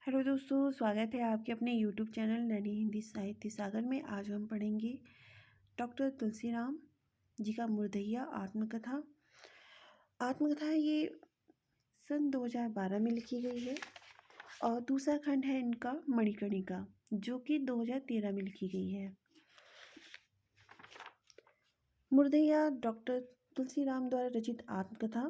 Hello दोस्तों, स्वागत है आपके अपने यूट्यूब चैनल नैनी हिंदी साहित्य सागर में। आज हम पढ़ेंगे डॉक्टर तुलसीराम जी का मुर्दैया आत्मकथा। आत्मकथा ये सन 2012 में लिखी गई है और दूसरा खंड है इनका मणिकर्णिका, जो कि 2013 में लिखी गई है। मुर्दैया डॉक्टर तुलसीराम द्वारा रचित आत्मकथा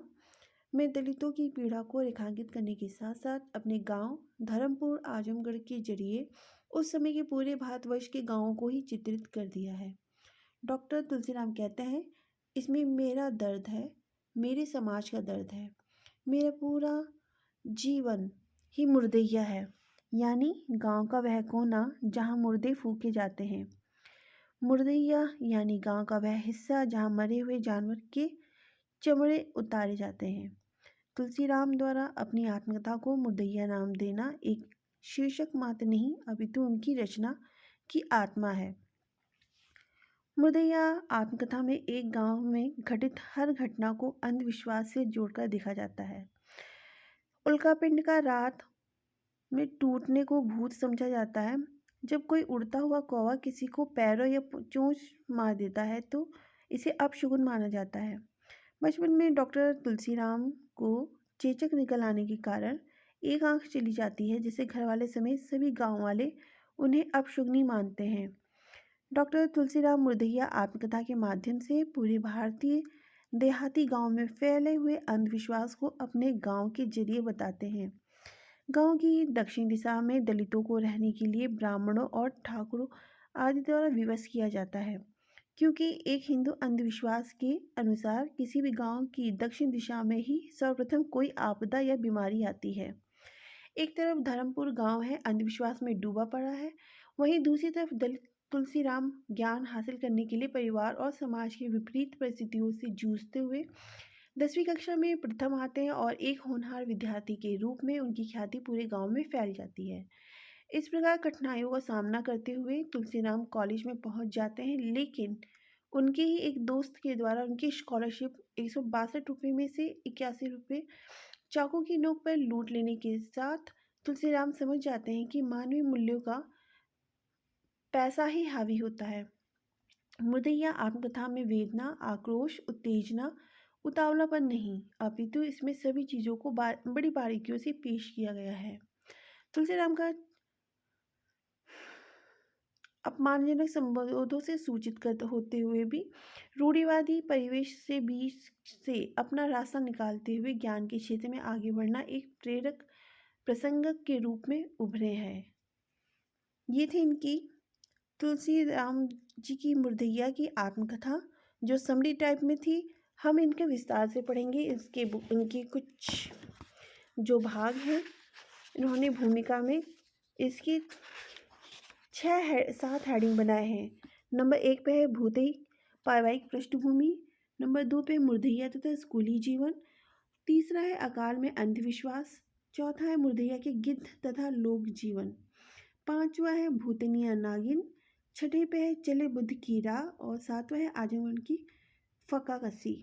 में दलितों की पीड़ा को रेखांकित करने के साथ साथ अपने गांव धर्मपुर आजमगढ़ के जरिए उस समय के पूरे भारतवर्ष के गांवों को ही चित्रित कर दिया है। डॉक्टर तुलसीराम कहते हैं, इसमें मेरा दर्द है, मेरे समाज का दर्द है, मेरा पूरा जीवन ही मुर्दैया है, यानी गांव का वह कोना जहां मुर्दे फूके जाते हैं। मुर्दैया यानी गांव का वह हिस्सा जहां मरे हुए जानवर के चमड़े उतारे जाते हैं। तुलसीराम द्वारा अपनी आत्मकथा को मुर्दैया नाम देना एक शीर्षक मात्र नहीं, अपितु उनकी रचना की आत्मा है। मुर्दैया आत्मकथा में एक गांव में घटित हर घटना को अंधविश्वास से जोड़कर देखा जाता है। उल्कापिंड का रात में टूटने को भूत समझा जाता है। जब कोई उड़ता हुआ कौवा किसी को पैरों या चोंच मार देता है तो इसे अपशगुन माना जाता है। बचपन में डॉक्टर तुलसीराम को चेचक निकल आने के कारण एक आंख चली जाती है, जिसे घर वाले समेत सभी गांव वाले उन्हें अपशगुनी मानते हैं। डॉक्टर तुलसीराम मुर्दैया आत्मकथा के माध्यम से पूरे भारतीय देहाती गांव में फैले हुए अंधविश्वास को अपने गांव के जरिए बताते हैं। गांव की दक्षिण दिशा में दलितों को रहने के लिए ब्राह्मणों और ठाकुरों आदि द्वारा विवश किया जाता है, क्योंकि एक हिंदू अंधविश्वास के अनुसार किसी भी गांव की दक्षिण दिशा में ही सर्वप्रथम कोई आपदा या बीमारी आती है। एक तरफ धर्मपुर गांव है, अंधविश्वास में डूबा पड़ा है, वहीं दूसरी तरफ दलित तुलसीराम ज्ञान हासिल करने के लिए परिवार और समाज की विपरीत परिस्थितियों से जूझते हुए 10वीं कक्षा में प्रथम आते हैं और एक होनहार विद्यार्थी के रूप में उनकी ख्याति पूरे गांव में फैल जाती है। इस प्रकार कठिनाइयों का सामना करते हुए तुलसीराम कॉलेज में पहुंच जाते हैं, लेकिन उनके ही एक दोस्त के द्वारा उनकी स्कॉलरशिप 162 रुपये में से 81 रुपये चाकू की नोक पर लूट लेने के साथ तुलसीराम समझ जाते हैं कि मानवीय मूल्यों का पैसा ही हावी होता है। मुर्दैया आत्मकथा में वेदना, आक्रोश, उत्तेजना, उतावलापन नहीं, अपितु इसमें सभी चीज़ों को बड़ी बारीकियों से पेश किया गया है। तुलसीराम का अपमानजनक संबोधों से सूचित करते होते हुए भी रूढ़िवादी परिवेश से बीच से अपना रास्ता निकालते हुए ज्ञान के क्षेत्र में आगे बढ़ना एक प्रेरक प्रसंगक के रूप में उभरे हैं। ये थी इनकी तुलसीराम जी की मुर्दैया की आत्मकथा, जो समरी टाइप में थी। हम इनके विस्तार से पढ़ेंगे। इनके कुछ जो भाग हैं, इन्होंने भूमिका में इसकी 7 हेडिंग बनाए हैं। नंबर 1 पे है भूतेई पारिवारिक पृष्ठभूमि, नंबर 2 पे मुर्दैया तथा स्कूली जीवन, तीसरा है अकाल में अंधविश्वास, चौथा है मुर्दैया के गिद्ध तथा लोक जीवन, पांचवा है भूतनिया नागिन, छठे पे है चले बुद्ध की राह और सातवां है आजमगढ़ की फक्का कसी।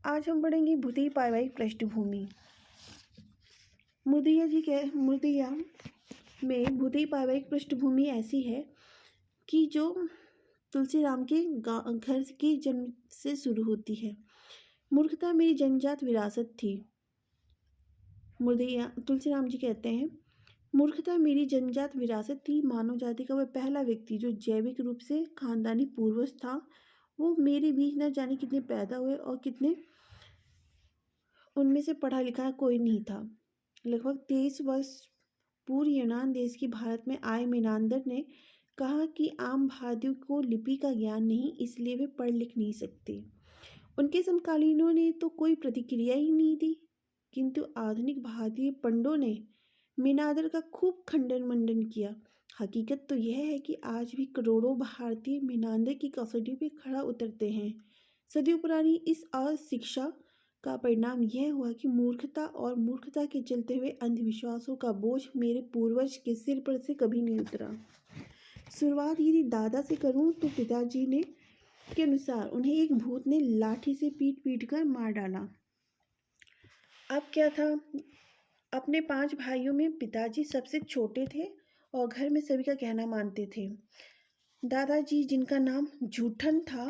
आज हम पढ़ेंगे भूतेई पारिवारिक पृष्ठभूमि। मुर्दैया में भूतेई पारिवारिक पृष्ठभूमि ऐसी है कि जो तुलसीराम के घर के जन्म से शुरू होती है। मूर्खता मेरी जन्मजात विरासत थी। मुर्दैया तुलसीराम जी कहते हैं, मूर्खता मेरी जन्मजात विरासत थी। मानव जाति का वह पहला व्यक्ति जो जैविक रूप से खानदानी पूर्वज था, वो मेरे बीच न जाने कितने पैदा हुए और कितने उनमें से पढ़ा लिखा कोई नहीं था। लगभग 23 वर्ष पूर्व यूनान देश की भारत में आए मीनांदर ने कहा कि आम भारतीयों को लिपि का ज्ञान नहीं, इसलिए वे पढ़ लिख नहीं सकते। उनके समकालीनों ने तो कोई प्रतिक्रिया ही नहीं दी, किंतु आधुनिक भारतीय पंडों ने मीनांदर का खूब खंडन मंडन किया। हकीकत तो यह है कि आज भी करोड़ों भारतीय मीनांदर की कसौटी पे खड़ा उतरते हैं। सदियों पुरानी इस अशिक्षा का परिणाम यह हुआ कि मूर्खता के चलते हुए अंधविश्वासों का बोझ मेरे पूर्वज के सिर पर से कभी नहीं उतरा। शुरुआत यदि दादा से करूं तो पिताजी ने के अनुसार उन्हें एक भूत ने लाठी से पीट कर मार डाला। अब क्या था? अपने 5 भाइयों में पिताजी सबसे छोटे थे और घर में सभी का कहना मानते थे। दादाजी, जिनका नाम जूठन था,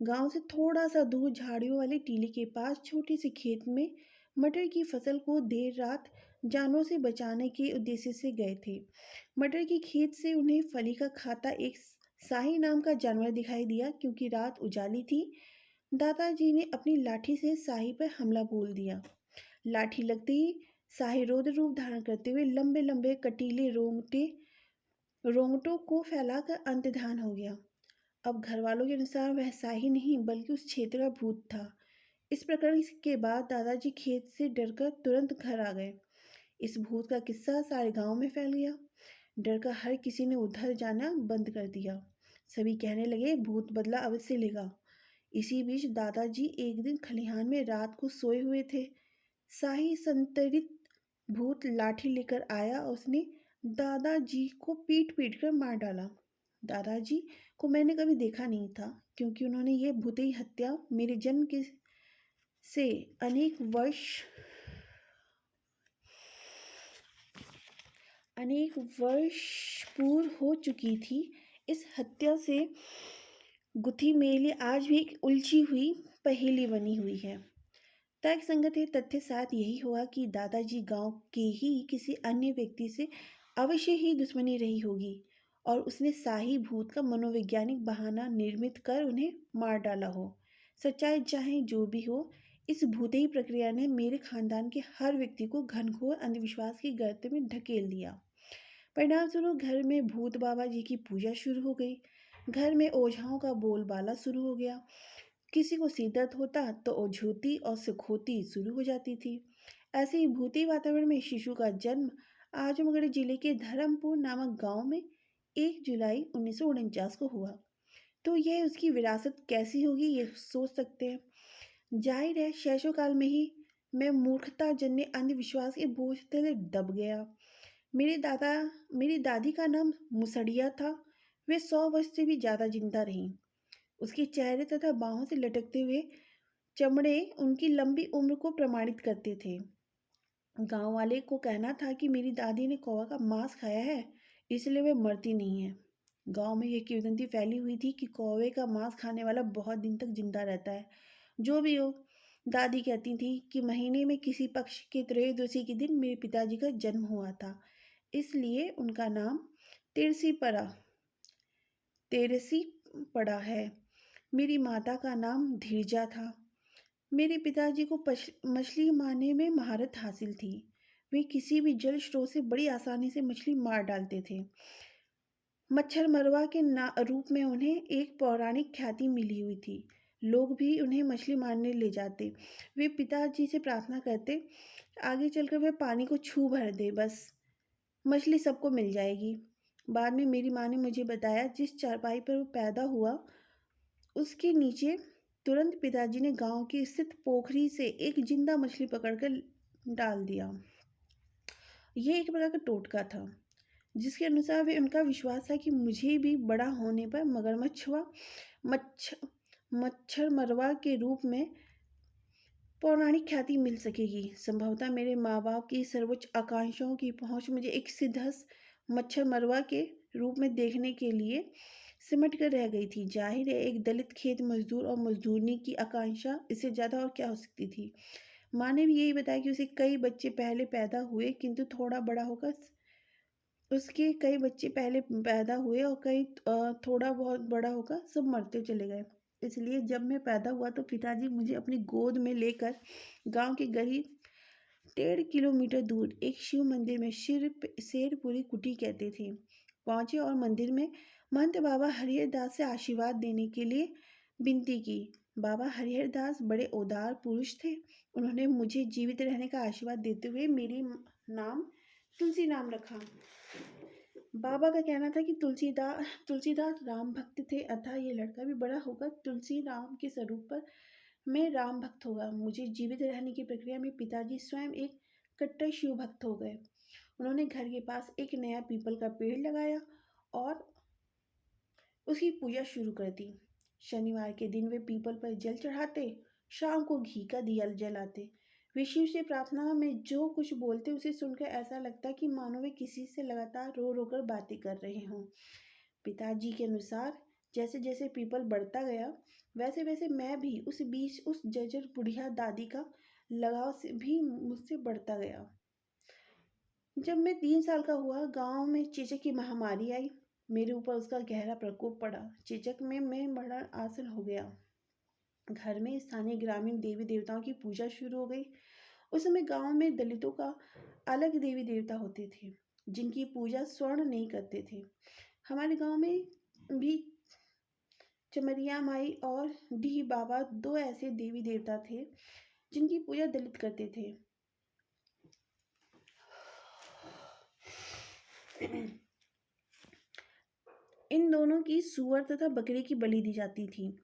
गांव से थोड़ा सा दूर झाड़ियों वाली टीले के पास छोटी सी खेत में मटर की फसल को देर रात जानवरों से बचाने के उद्देश्य से गए थे। मटर की खेत से उन्हें फली का खाता एक साही नाम का जानवर दिखाई दिया। क्योंकि रात उजाली थी, दादाजी ने अपनी लाठी से साही पर हमला बोल दिया। लाठी लगते ही साही रौद्र रूप धारण करते हुए लंबे लंबे कटीले रोंगटों को फैलाकर अंतर्धान हो गया। अब घर वालों के अनुसार वह साही नहीं बल्कि उस क्षेत्र का भूत था। इस प्रकरण के बाद दादाजी खेत से डरकर तुरंत घर आ गए। इस भूत का किस्सा सारे गांव में फैल गया। डर कर हर किसी ने उधर जाना बंद कर दिया। सभी कहने लगे, भूत बदला अवश्य लेगा। इसी बीच दादाजी एक दिन खलिहान में रात को सोए हुए थे। शाही संतरित भूत लाठी लेकर आया और उसने दादाजी को पीट पीट कर मार डाला। दादाजी को मैंने कभी देखा नहीं था, क्योंकि उन्होंने ये भूतेई हत्या मेरे जन्म के से अनेक वर्ष पूर्व हो चुकी थी। इस हत्या से गुथी मेरे लिए आज भी एक उलझी हुई पहेली बनी हुई है। तर्क संगत ये तथ्य शायद यही हुआ कि दादाजी गांव के ही किसी अन्य व्यक्ति से अवश्य ही दुश्मनी रही होगी और उसने शाही भूत का मनोवैज्ञानिक बहाना निर्मित कर उन्हें मार डाला हो। सच्चाई चाहे जो भी हो, इस भूतेही प्रक्रिया ने मेरे खानदान के हर व्यक्ति को घनघोर अंधविश्वास की गर्त में ढकेल दिया। परिणाम स्वरूप घर में भूत बाबा जी की पूजा शुरू हो गई। घर में ओझाओं का बोलबाला शुरू हो गया। किसी को सिर दर्द होता तो ओझोती और सिखोती शुरू हो जाती थी। ऐसे ही भूती वातावरण में शिशु का जन्म आजमगढ़ जिले के धर्मपुर नामक गांव में 1 जुलाई 1949 को हुआ। तो यह उसकी विरासत कैसी होगी, ये सोच सकते हैं। जाहिर है, शैशवकाल में ही मैं मूर्खता जन्य अंधविश्वास के बोझ तले दब गया। मेरी दादी का नाम मुसड़िया था। वे 100 वर्ष से भी ज्यादा जिंदा रहीं। उसके चेहरे तथा बाहों से लटकते हुए चमड़े उनकी लंबी उम्र को प्रमाणित करते थे। गांव वाले को कहना था कि मेरी दादी ने कौवा का मांस खाया है, इसलिए वे मरती नहीं है। गांव में यह किंवदंती फैली हुई थी कि कौवे का मांस खाने वाला बहुत दिन तक जिंदा रहता है। जो भी हो, दादी कहती थी कि महीने में किसी पक्ष के त्रयोदशी के दिन मेरे पिताजी का जन्म हुआ था, इसलिए उनका नाम तिरसी तेरसी पड़ा है। मेरी माता का नाम धीरजा था। मेरे पिताजी को मछली मारने में महारत हासिल थी। वे किसी भी जल स्रोत से बड़ी आसानी से मछली मार डालते थे। मच्छर मरवा के रूप में उन्हें एक पौराणिक ख्याति मिली हुई थी। लोग भी उन्हें मछली मारने ले जाते। वे पिताजी से प्रार्थना करते, आगे चलकर वह पानी को छू भर दे, बस मछली सबको मिल जाएगी। बाद में मेरी माँ ने मुझे बताया, जिस चारपाई पर वो पैदा हुआ उसके नीचे तुरंत पिताजी ने गांव की स्थित पोखरी से एक जिंदा मछली पकड़कर डाल दिया। यह एक प्रकार का टोटका था, जिसके अनुसार वे उनका विश्वास था कि मुझे भी बड़ा होने पर मच्छर मरवा के रूप में पौराणिक ख्याति मिल सकेगी। संभवतः मेरे माँ बाप की सर्वोच्च आकांक्षाओं की पहुंच मुझे एक सिद्धहस्त मच्छर मरवा के रूप में देखने के लिए सिमट कर रह गई थी। जाहिर है, एक दलित खेत मजदूर और मजदूरनी की आकांक्षा इससे ज़्यादा और क्या हो सकती थी। माँ ने भी यही बताया कि उसे कई बच्चे पहले पैदा हुए, किंतु थोड़ा बड़ा होकर उसके कई बच्चे पहले पैदा हुए और कई थोड़ा बहुत बड़ा होकर सब मरते चले गए। इसलिए जब मैं पैदा हुआ तो पिताजी मुझे अपनी गोद में लेकर गांव के करीब 1.5 किलोमीटर दूर एक शिव मंदिर में शेरपुरी कुटी कहते थे पहुंचे और मंदिर में महंत बाबा हरिहर दास से आशीर्वाद देने के लिए विनती की। बाबा हरिहर दास बड़े उदार पुरुष थे। उन्होंने मुझे जीवित रहने का आशीर्वाद देते हुए मेरी नाम तुलसी नाम रखा। बाबा का कहना था कि तुलसीदास राम भक्त थे, अतः ये लड़का भी बड़ा होकर तुलसी राम के स्वरूप पर मैं राम भक्त होगा। मुझे जीवित रहने की प्रक्रिया में पिताजी स्वयं एक कट्टर शिव भक्त हो गए। उन्होंने घर के पास एक नया पीपल का पेड़ लगाया और उसकी पूजा शुरू कर दी। शनिवार के दिन वे पीपल पर जल चढ़ाते, शाम को घी का दिया जलाते। वे शिव से प्रार्थना में जो कुछ बोलते उसे सुनकर ऐसा लगता कि मानो वे किसी से लगातार रो रो कर बातें कर रहे हों। पिताजी के अनुसार जैसे जैसे पीपल बढ़ता गया, वैसे वैसे मैं भी उस बीच उस जर्जर बुढ़िया दादी का लगाव से भी मुझसे बढ़ता गया। जब मैं 3 साल का हुआ, गांव में चेचक की महामारी आई। मेरे ऊपर उसका गहरा प्रकोप पड़ा। चेचक में मैं मरण आसन हो गया। घर में स्थानीय ग्रामीण देवी देवताओं की पूजा शुरू हो गई। उस समय गांव में दलितों का अलग देवी देवता होते थे, जिनकी पूजा स्वर्ण नहीं करते थे। हमारे गांव में भी चमरिया माई और डी बाबा दो ऐसे देवी देवता थे जिनकी पूजा दलित करते थे। इन दोनों की सूअर तथा बकरी की बलि दी जाती थी।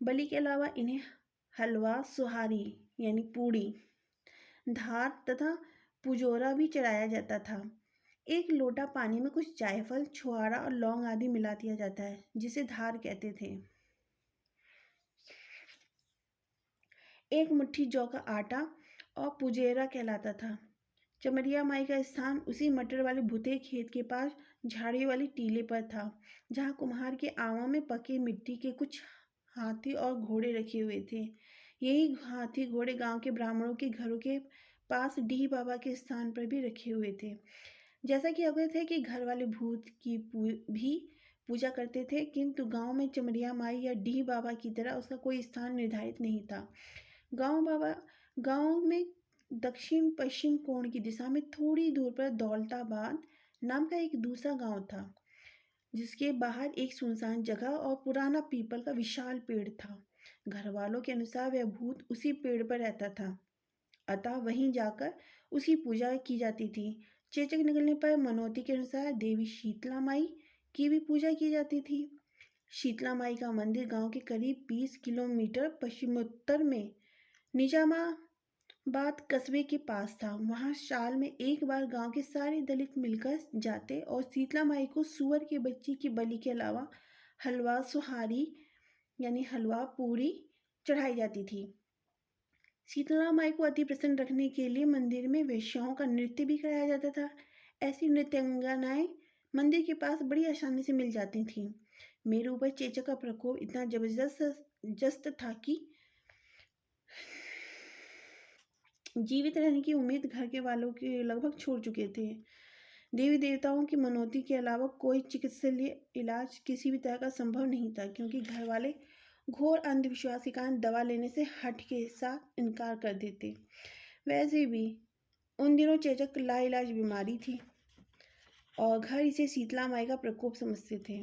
बलि के अलावा इन्हें हलवा, सुहारी यानी पूड़ी, धार तथा पुजोरा भी चढ़ाया जाता था। एक लोटा पानी में कुछ जायफल, छुआरा और लौंग आदि मिला दिया जाता है, जिसे धार कहते थे। एक मुट्ठी जौ का आटा और पुजेरा कहलाता था। चमरिया माई का स्थान उसी मटर वाले भुते खेत के पास झाड़ी वाली टीले पर था, जहाँ कुम्हार के आवा में पके मिट्टी के कुछ हाथी और घोड़े रखे हुए थे। यही हाथी घोड़े गांव के ब्राह्मणों के घरों के पास डी बाबा के स्थान पर भी रखे हुए थे। जैसा कि अवगत है कि घर वाले भूत की भी पूजा करते थे, किंतु गांव में चमरिया माई या डी बाबा की तरह उसका कोई स्थान निर्धारित नहीं था। गांव में दक्षिण पश्चिम कोण की दिशा में थोड़ी दूर पर दौलताबाद नाम का एक दूसरा गांव था, जिसके बाहर एक सुनसान जगह और पुराना पीपल का विशाल पेड़ था। घर वालों के अनुसार वह भूत उसी पेड़ पर रहता था, अतः वहीं जाकर उसकी पूजा की जाती थी। चेचक निकलने पर मनौती के अनुसार देवी शीतला माई की भी पूजा की जाती थी। शीतला माई का मंदिर गांव के करीब 20 किलोमीटर पश्चिमोत्तर में निजामाबाद कस्बे के पास था। वहां साल में एक बार गांव के सारे दलित मिलकर जाते और शीतला माई को सुअर के बच्चे की बलि के अलावा हलवा, सुहारी यानी हलवा पूरी चढ़ाई जाती थी। शीतला माई को अति प्रसन्न रखने के लिए मंदिर में वेश्याओं का नृत्य भी कराया जाता था। ऐसी नृत्यांगनाएं मंदिर के पास बड़ी आसानी से मिल जाती थीं। मेरे ऊपर चेचक का प्रकोप इतना जबरदस्त था कि जीवित रहने की उम्मीद घर के वालों के लगभग छोड़ चुके थे। देवी देवताओं की मनौती के अलावा कोई चिकित्सकीय इलाज किसी भी तरह का संभव नहीं था, क्योंकि घर वाले घोर अंधविश्वास के कारण दवा लेने से हट के साथ इनकार कर देते। वैसे भी उन दिनों चेचक लाइलाज बीमारी थी और घर इसे शीतला माई का प्रकोप समझते थे।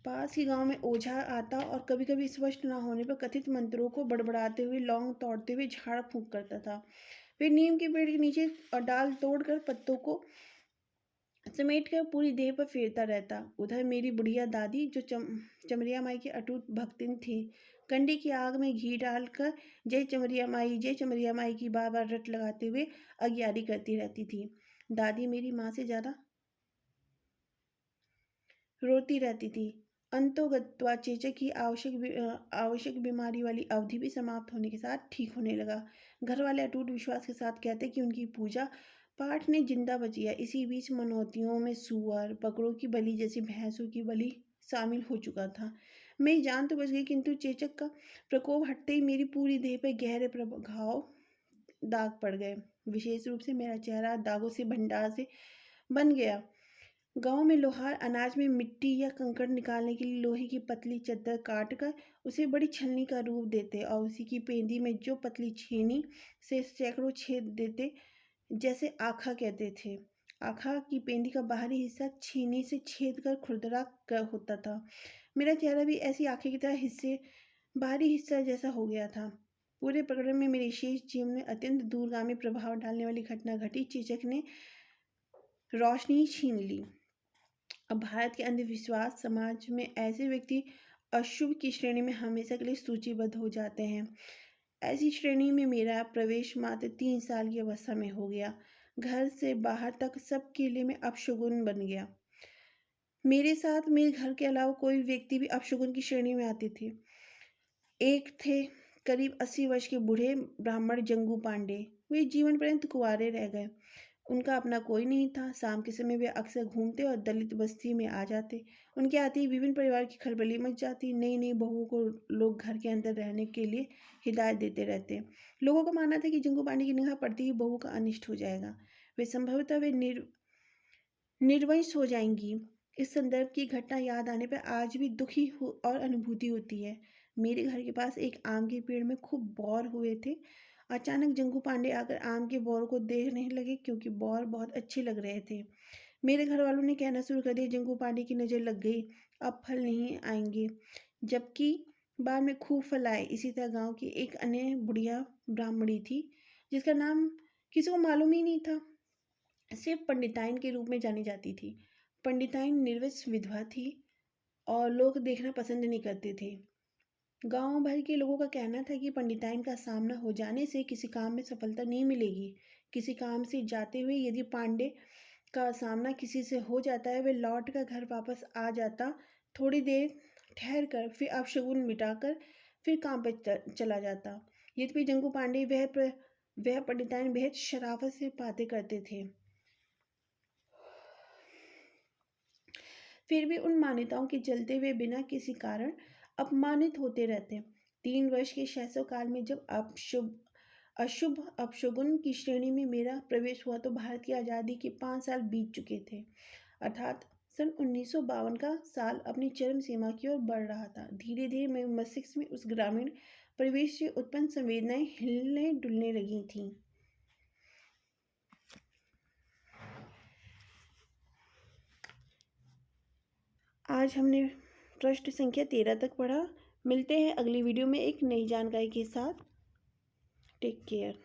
पास ही गांव में ओझा आता और कभी कभी स्पष्ट न होने पर कथित मंत्रों को बड़बड़ाते हुए, लौंग तोड़ते हुए झाड़ फूंक करता था। फिर नीम के पेड़ के नीचे डाल तोड़कर पत्तों को समेट कर पूरी देह पर फेरता रहता। उधर मेरी बुढ़िया दादी, जो चमरिया माई की अटूट भक्तिन थी, कंडी की आग में घी डालकर जय चमरिया माई की बार बार रट लगाते हुए अगियारी करती रहती थी। दादी मेरी माँ से ज्यादा रोती रहती थी। अंतोगत्वा चेचक की आवश्यक बीमारी वाली अवधि भी समाप्त होने के साथ ठीक होने लगा। घर वाले अटूट विश्वास के साथ कहते कि उनकी पूजा पाठ ने जिंदा बची है। इसी बीच मनौतियों में सुअर, बकरों की बलि जैसी भैंसों की बलि शामिल हो चुका था। मेरी जान तो बच गई, किंतु चेचक का प्रकोप हटते ही मेरी पूरी देह पर गहरे प्रभाव दाग पड़ गए। विशेष रूप से मेरा चेहरा दागों से भंडार से बन गया। गांव में लोहार अनाज में मिट्टी या कंकड़ निकालने के लिए लोहे की पतली चद्दर काट कर उसे बड़ी छलनी का रूप देते और उसी की पेंदी में जो पतली छेनी से सैकड़ों छेद देते, जैसे आखा कहते थे। आखा की पेंदी का बाहरी हिस्सा छेनी से छेद कर खुरदरा कर होता था। मेरा चेहरा भी ऐसी आंखें की तरह बाहरी हिस्सा जैसा हो गया था। पूरे प्रकरण में मेरे शेष जीवन में अत्यंत दूरगामी प्रभाव डालने वाली घटना घटी। चेचक ने रोशनी छीन ली। अब भारत के अंधविश्वास समाज में ऐसे व्यक्ति अशुभ की श्रेणी में हमेशा के लिए सूचीबद्ध हो जाते हैं। ऐसी श्रेणी में मेरा प्रवेश मात्र 3 साल की अवस्था में हो गया। घर से बाहर तक सबके लिए मैं अपशगुन बन गया। मेरे साथ मेरे घर के अलावा कोई व्यक्ति भी अपशगुन की श्रेणी में आते थे। एक थे करीब 80 वर्ष के बूढ़े ब्राह्मण जंगू पांडे, वे जीवन पर्यंत कुंवारे रह गए। उनका अपना कोई नहीं था। शाम के समय वे अक्सर घूमते और दलित बस्ती में आ जाते। उनके आते ही विभिन्न परिवार की खलबली मच जाती। नई नई बहुओं को लोग घर के अंदर रहने के लिए हिदायत देते रहते। लोगों का मानना था कि जंगू पांडे की निगाह पड़ती ही बहू का अनिष्ट हो जाएगा। वे संभवतः निर्वंश हो जाएंगी। इस संदर्भ की घटना याद आने पर आज भी दुखी और अनुभूति होती है। मेरे घर के पास एक आम के पेड़ में खूब बौर हुए थे। अचानक जंगू पांडे आकर आम के बौर को देखने लगे क्योंकि बौर बहुत अच्छे लग रहे थे। मेरे घर वालों ने कहना शुरू कर दिया, जंगू पांडे की नज़र लग गई, अब फल नहीं आएंगे। जबकि बाद में खूब फल आए। इसी तरह गांव की एक अन्य बुढ़िया ब्राह्मणी थी जिसका नाम किसी को मालूम ही नहीं था, सिर्फ पंडिताइन के रूप में जानी जाती थी। पंडिताइन निर्वंश विधवा थी और लोग देखना पसंद नहीं करते थे। गांव भर के लोगों का कहना था कि पंडिताइन का सामना हो जाने से किसी काम में सफलता नहीं मिलेगी। किसी काम से जाते हुए यदि पांडे का सामना किसी से हो जाता है, वे लौट कर घर वापस आ जाता, थोड़ी देर ठहर कर फिर अपशगुन मिटाकर फिर काम पर चला जाता। यद्यपि जंगू पांडे वह पंडिताइन बेहद शराफत से बातें करते थे, फिर भी उन मान्यताओं के चलते वे बिना किसी कारण अपमानित होते रहते। 3 वर्ष के शैशव काल में जब अशुभ अपशगुन की श्रेणी में मेरा प्रवेश हुआ तो भारत की आज़ादी के 5 साल बीत चुके थे। अर्थात सन 1952 का साल अपनी चरम सीमा की ओर बढ़ रहा था। धीरे धीरे मेरे मस्तिष्क में उस ग्रामीण परिवेश से उत्पन्न संवेदनाएं हिलने डुलने लगी थीं। आज हमने पृष्ठ संख्या 13 तक पढ़ा। मिलते हैं अगली वीडियो में एक नई जानकारी के साथ। Take care.